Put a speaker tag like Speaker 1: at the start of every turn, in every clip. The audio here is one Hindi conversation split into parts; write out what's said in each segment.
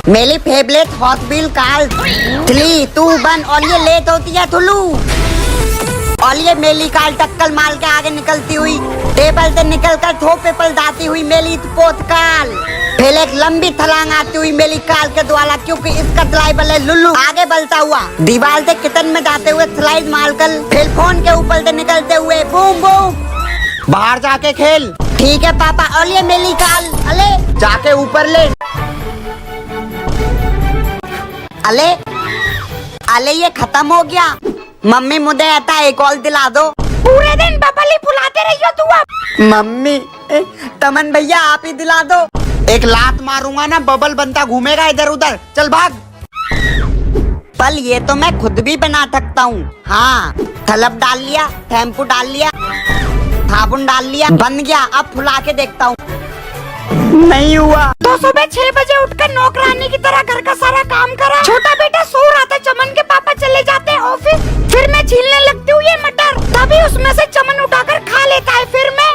Speaker 1: मेरी फेवरेट हॉस्पिटल कार 3, 2, 1 और ये लेट होती है थुलू। और ये मेली कार टक्कर मार के आगे निकलती हुई टेबल से निकल कर थोप पेपर दाती हुई मेली पोत कार। फिर एक लंबी छलांग आती हुई मेली कार के द्वारा, क्योंकि इसका ड्राइवर है लुल्लू, आगे बढ़ता हुआ दीवार से किचन में जाते हुए स्लाइड मारकर फिर फोन के ऊपर से निकलते हुए बूम बूम बाहर जाके खेल। ठीक है पापा। और ये मेली कार अले जाके ऊपर ले। अले अले ये खत्म हो गया। मम्मी मुझे आता एक कॉल दिला दो। पूरे दिन बबली फुलाते रहियो तू अब। मम्मी तमन भैया आप ही दिला दो। एक लात मारूंगा ना बबल बनता घूमेगा इधर उधर। चल भाग। पल ये तो मैं खुद भी बना सकता हूँ। हाँ थलप डाल लिया, शैम्पू डाल लिया, साबुन डाल लिया, बन गया। अब फुला के देखता हूँ। नहीं हुआ तो सुबह 6 बजे उठकर नौकरानी की तरह घर का सारा काम करा। छोटा बेटा सो रहा था, चमन के पापा चले जाते हैं ऑफिस। फिर मैं छीलने लगती हूँ ये मटर, तभी उसमें से चमन उठाकर खा लेता है। फिर मैं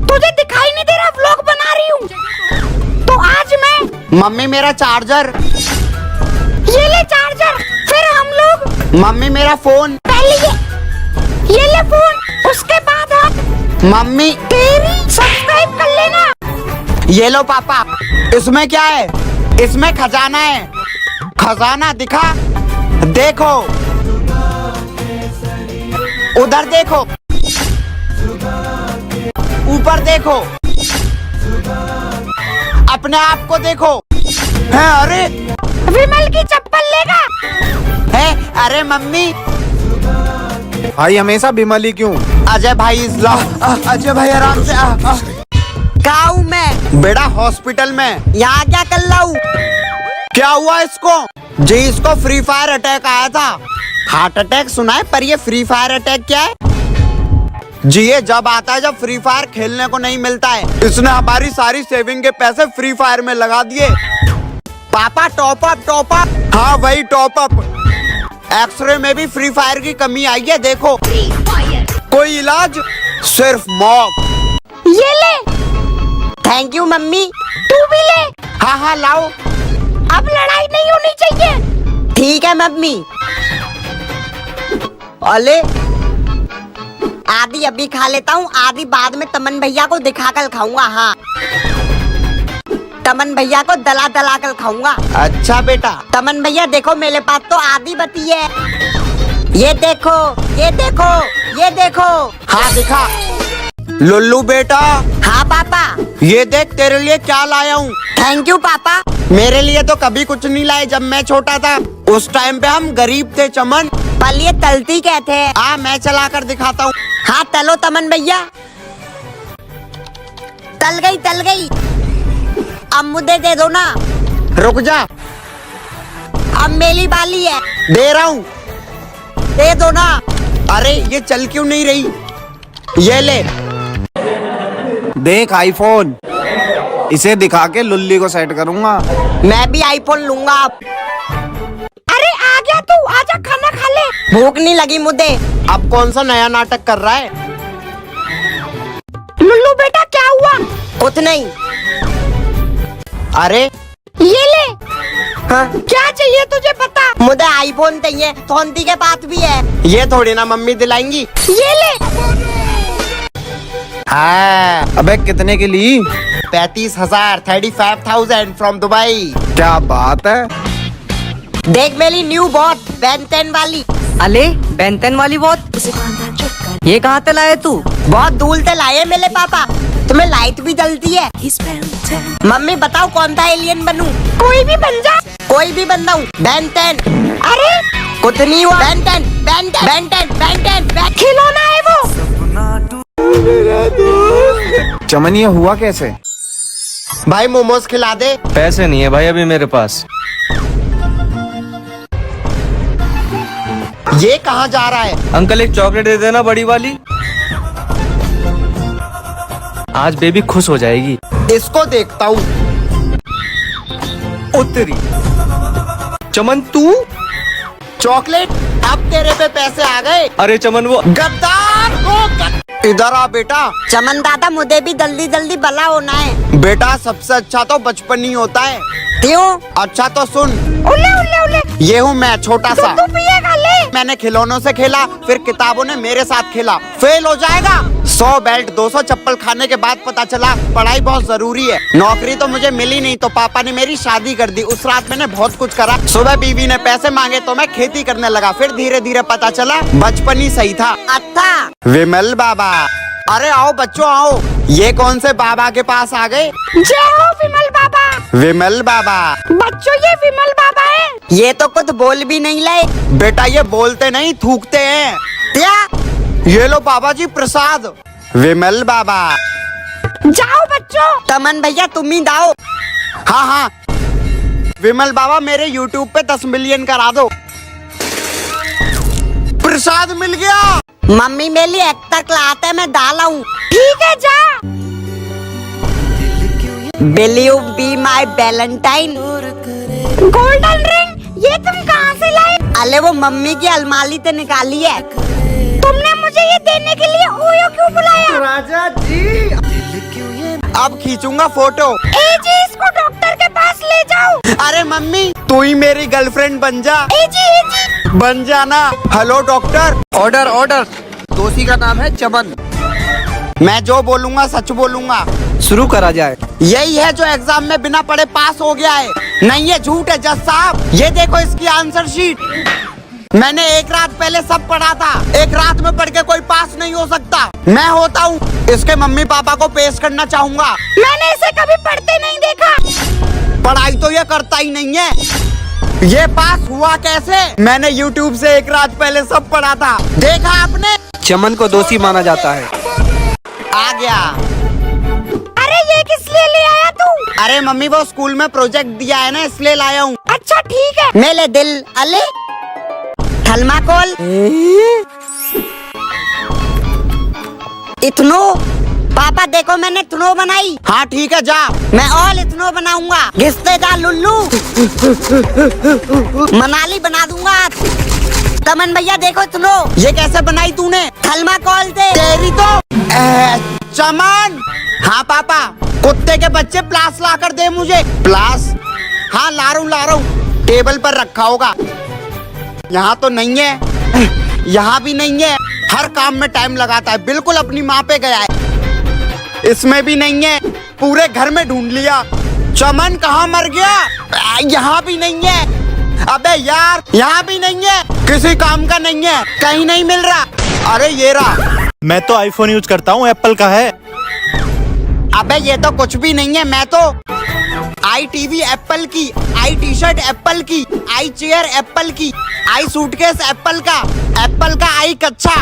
Speaker 1: तुझे दिखाई नहीं दे रहा, व्लॉग बना रही हूँ। तो आज मैं मम्मी मेरा चार्जर, ये ले चार्जर। फिर हम लोग मम्मी मेरा फोन, पहले ये ले फोन, उसके बाद हम मम्मी तेरी सब्सक्राइब कर लेना। ये लो पापा। इसमें क्या है? इसमें खजाना है। खजाना दिखा, देखो उधर देखो, ऊपर देखो, अपने आप को देखो। है अरे विमल की चप्पल लेगा है। अरे मम्मी
Speaker 2: भाई हमेशा बिमली क्यों?
Speaker 1: अजय भाई अजय भाई आराम से गाँव में बेड़ा हॉस्पिटल में। यहाँ क्या कर रहा हूँ? क्या हुआ इसको? जी इसको फ्री फायर अटैक आया था। हार्ट अटैक सुना है, पर ये फ्री फायर अटैक क्या है? जी ये जब आता है जब फ्री फायर खेलने को नहीं मिलता है। इसने हमारी सारी सेविंग के पैसे फ्री फायर में लगा दिए। पापा टॉप अप। हाँ वही टॉप अप। एक्सरे में भी फ्री फायर की कमी आई है, देखो। कोई इलाज? सिर्फ मौत। ये ले। Thank you mummy. तू भी ले। हाँ लाओ। अब लड़ाई नहीं होनी चाहिए। ठीक है मम्मी। अले आधी अभी खा लेता हूँ, आधी बाद में तमन भैया को दिखा कर खाऊंगा। हाँ तमन भैया को दला दला कर खाऊंगा। अच्छा बेटा। तमन भैया देखो मेरे पास तो आधी बची है। ये देखो ये देखो ये देखो। हाँ दिखा। लुल्लू बेटा। हाँ पापा। ये देख तेरे लिए क्या लाया हूँ। थैंक यू पापा। मेरे लिए तो कभी कुछ नहीं लाए जब मैं छोटा था। उस टाइम पे हम गरीब थे चमन। पर ये तलती कहते हैं। हाँ मैं चला कर दिखाता हूँ। हाँ तलो तमन भैया। तल गई। अब मुझे दे दो ना। रुक जा, अब मेरी बाली है। दे रहा हूँ, दे दो ना। अरे ये चल क्यों नहीं रही? ये ले।
Speaker 2: देख आईफोन, इसे दिखा के लुल्ली को सेट करूंगा।
Speaker 1: मैं भी आईफोन लूंगा अब। अरे आ गया तू, आजा खाना खा ले। भूख नहीं लगी मुझे। अब कौन सा नया नाटक कर रहा है? लुल्लू बेटा क्या हुआ? कुछ नहीं। अरे ये ले। हाँ क्या चाहिए तुझे बता? मुझे आईफोन चाहिए, सोनती के पास भी है। ये थोड़ी ना मम्मी दिलाएंगी। ये ले।
Speaker 2: हाँ अबे कितने की ली?
Speaker 1: 35,000 35,000 फ्रॉम दुबई।
Speaker 2: क्या बात है।
Speaker 1: देख मेरी न्यू वॉच बेन 10 वाली।
Speaker 3: अले बेन 10 वाली वॉच ये कहाँ से लाए तू?
Speaker 1: बहुत दूर से लाए मेरे पापा। तुम्हें लाइट भी जलती है। मम्मी बताओ कौन सा एलियन बनूं? कोई भी बन जा। कोई भी बन जाऊं। बेन 10। अरे कुछ नहीं हुआ। बेन 10 खिलौना है वो।
Speaker 2: चमन ये हुआ कैसे?
Speaker 1: भाई मोमोज खिला दे।
Speaker 4: पैसे नहीं है भाई अभी मेरे पास।
Speaker 1: ये कहाँ जा रहा है?
Speaker 4: अंकल एक चॉकलेट दे देना बड़ी वाली, आज बेबी खुश हो जाएगी।
Speaker 1: इसको देखता हूँ।
Speaker 4: उतरी चमन तू
Speaker 1: चॉकलेट। अब तेरे पे पैसे आ गए।
Speaker 4: अरे चमन वो
Speaker 1: गद्दार। इधर आ बेटा।
Speaker 5: चमन दादा मुझे भी जल्दी जल्दी भला होना है।
Speaker 1: बेटा सबसे अच्छा तो बचपन ही होता है।
Speaker 5: क्यों?
Speaker 1: अच्छा तो सुन,
Speaker 5: उले उले उले।
Speaker 1: ये हूँ मैं छोटा सा।
Speaker 5: तू पिएगा ले।
Speaker 1: मैंने खिलौनों से खेला, फिर किताबों ने मेरे साथ खेला। फेल हो जाएगा। 100 बेल्ट 200 चप्पल खाने के बाद पता चला पढ़ाई बहुत जरूरी है। नौकरी तो मुझे मिली नहीं तो पापा ने मेरी शादी कर दी। उस रात मैंने बहुत कुछ करा। सुबह बीवी ने पैसे मांगे तो मैं खेती करने लगा। फिर धीरे धीरे पता चला बचपन ही सही था।
Speaker 5: अच्छा।
Speaker 1: विमल बाबा। अरे आओ बच्चों आओ। ये कौन से बाबा के पास आ गए?
Speaker 5: जय हो विमल बाबा।
Speaker 1: विमल बाबा।
Speaker 5: बच्चों ये विमल बाबा है। ये तो कुछ बोल भी नहीं लाए।
Speaker 1: बेटा ये बोलते नहीं थूकते हैं।
Speaker 5: क्या?
Speaker 1: ये लो बाबा जी प्रसाद। विमल बाबा।
Speaker 5: जाओ बच्चों। तमन भैया तुम ही दाओ।
Speaker 1: हाँ हाँ विमल बाबा मेरे YouTube पे 10 मिलियन करा दो। प्रसाद मिल गया।
Speaker 5: मम्मी मेरे लिए एक्टर क्लास है, मैं डाला हूँ। ठीक है जा। Will you be my Valentine? Golden ring ये तुम कहाँ से लाए? अरे वो मम्मी की अलमारी से निकाली है। तुमने मुझे ये देने के लिए ओयो क्यों बुलाया?
Speaker 1: राजा जी अब खींचूंगा फोटो।
Speaker 5: ए जी इसको डॉक्टर के पास ले जाओ।
Speaker 1: अरे मम्मी तू ही मेरी गर्लफ्रेंड बन जा।
Speaker 5: ए जी
Speaker 1: बन जाना। Hello doctor.
Speaker 2: Order order. दोषी का नाम है चमन।
Speaker 1: मैं जो बोलूंगा सच बोलूंगा।
Speaker 2: शुरू करा जाए।
Speaker 1: यही है जो एग्जाम में बिना पढ़े पास हो गया है। नहीं ये झूठ है जज साहब। ये देखो इसकी आंसर शीट। मैंने एक रात पहले सब पढ़ा था। एक रात में पढ़ के कोई पास नहीं हो सकता। मैं होता हूँ। इसके मम्मी पापा को पेश करना चाहूँगा।
Speaker 5: मैंने इसे कभी पढ़ते नहीं देखा।
Speaker 1: पढ़ाई तो ये करता ही नहीं है। ये पास हुआ कैसे? मैंने YouTube से एक रात पहले सब पढ़ा था। देखा आपने?
Speaker 2: चमन को दोषी माना जाता है।
Speaker 1: आ गया।
Speaker 5: अरे ये किस लिए ले आया तू?
Speaker 1: अरे मम्मी वो स्कूल में प्रोजेक्ट दिया है ना इसलिए लाया हूँ।
Speaker 5: अच्छा ठीक है। मेरे दिल अले थर्माकोल इथनो। पापा देखो मैंने इथनो बनाई।
Speaker 1: हाँ ठीक है जा।
Speaker 5: मैं और इथनो बनाऊंगा। घिसते जा लुल्लू। मनाली बना दूंगा। तमन भैया देखो इथनो।
Speaker 1: ये कैसे बनाई तूने?
Speaker 5: थर्माकोल से।
Speaker 1: तेरी तो चमन। हाँ पापा कुत्ते के बच्चे प्लास ला कर दे मुझे। प्लास? हाँ ला रहा हूँ। टेबल पर रखा होगा। यहाँ तो नहीं है। यहाँ भी नहीं है। हर काम में टाइम लगाता है। बिल्कुल अपनी माँ पे गया है। इसमें भी नहीं है। पूरे घर में ढूंढ लिया। चमन कहाँ मर गया? यहाँ भी नहीं है। अबे यार यहाँ भी नहीं है। किसी काम का नहीं है। कहीं नहीं मिल रहा। अरे ये रहा।
Speaker 6: मैं तो आईफोन यूज करता हूँ, एप्पल का है।
Speaker 1: अबे ये तो कुछ भी नहीं है। मैं तो आई टीवी एप्पल की, आई टी शर्ट एप्पल की, आई चेयर एप्पल की, आई सूटकेस एप्पल का, एप्पल का आई कच्चा।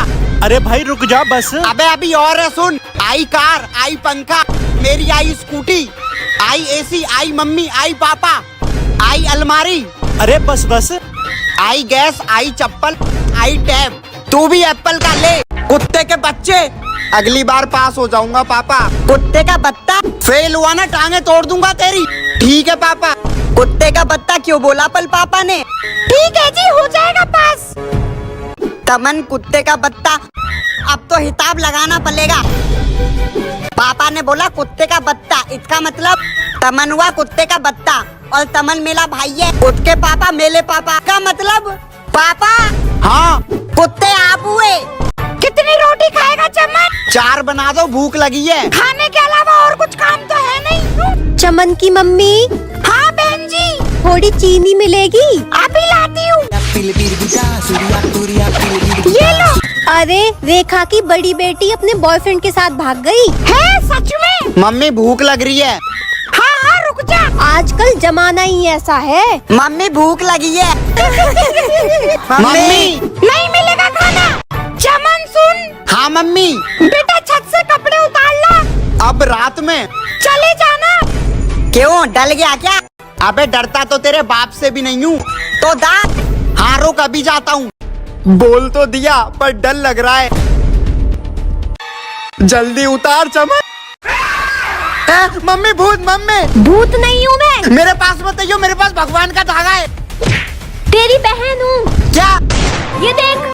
Speaker 6: अरे भाई रुक जा बस।
Speaker 1: अबे अभी और है सुन। आई कार, आई पंखा, मेरी आई स्कूटी, आई एसी, आई मम्मी, आई पापा, आई अलमारी।
Speaker 6: अरे बस बस।
Speaker 1: आई गैस, आई चप्पल, आई टैब। तू भी एप्पल का ले। कुत्ते के बच्चे। अगली बार पास हो जाऊंगा पापा।
Speaker 5: कुत्ते का बत्ता।
Speaker 1: फेल हुआ ना टांगे तोड़ दूंगा तेरी। ठीक है पापा।
Speaker 5: कुत्ते का बत्ता क्यों बोला पल पापा ने? ठीक है जी हो जाएगा पास। तमन कुत्ते का बत्ता। अब तो हिसाब लगाना पड़ेगा। पापा ने बोला कुत्ते का बत्ता, इसका मतलब तमन हुआ कुत्ते का बत्ता और तमन मेरा भाई है। उसके पापा मेरे पापा का मतलब पापा।
Speaker 1: हाँ
Speaker 5: कुत्ते आप हुए। कितनी रोटी खाएगा चमन?
Speaker 1: 4 बना दो भूख लगी है।
Speaker 5: खाने के अलावा और कुछ काम तो है नहीं।
Speaker 7: चमन की मम्मी
Speaker 5: हाँ बहन जी
Speaker 7: थोड़ी चीनी मिलेगी?
Speaker 5: अभी लाती हूँ। ये लो।
Speaker 7: अरे रेखा की बड़ी बेटी अपने बॉयफ्रेंड के साथ भाग गई
Speaker 5: है सच में?
Speaker 1: मम्मी भूख लग रही है।
Speaker 5: हाँ हाँ रुक जा।
Speaker 7: आजकल जमाना ही ऐसा है।
Speaker 5: मम्मी भूख लगी है।
Speaker 1: मम्मी
Speaker 5: नहीं मिलेगा खाना। चमन सुन।
Speaker 1: हाँ मम्मी।
Speaker 5: बेटा छत से कपड़े उतार ला।
Speaker 1: अब रात में
Speaker 5: चले जाना। क्यों डल गया क्या?
Speaker 1: अबे डरता तो तेरे बाप से भी नहीं हूँ।
Speaker 5: तो दांत।
Speaker 1: हाँ रुक अभी जाता हूँ। बोल तो दिया पर डर लग रहा है। जल्दी उतार चमन। मम्मी भूत। मम्मी
Speaker 7: भूत नहीं हूँ मैं,
Speaker 1: मेरे पास मत आइयो। मेरे पास भगवान का धागा है।
Speaker 7: तेरी बहन हूँ।
Speaker 1: क्या?
Speaker 7: ये देख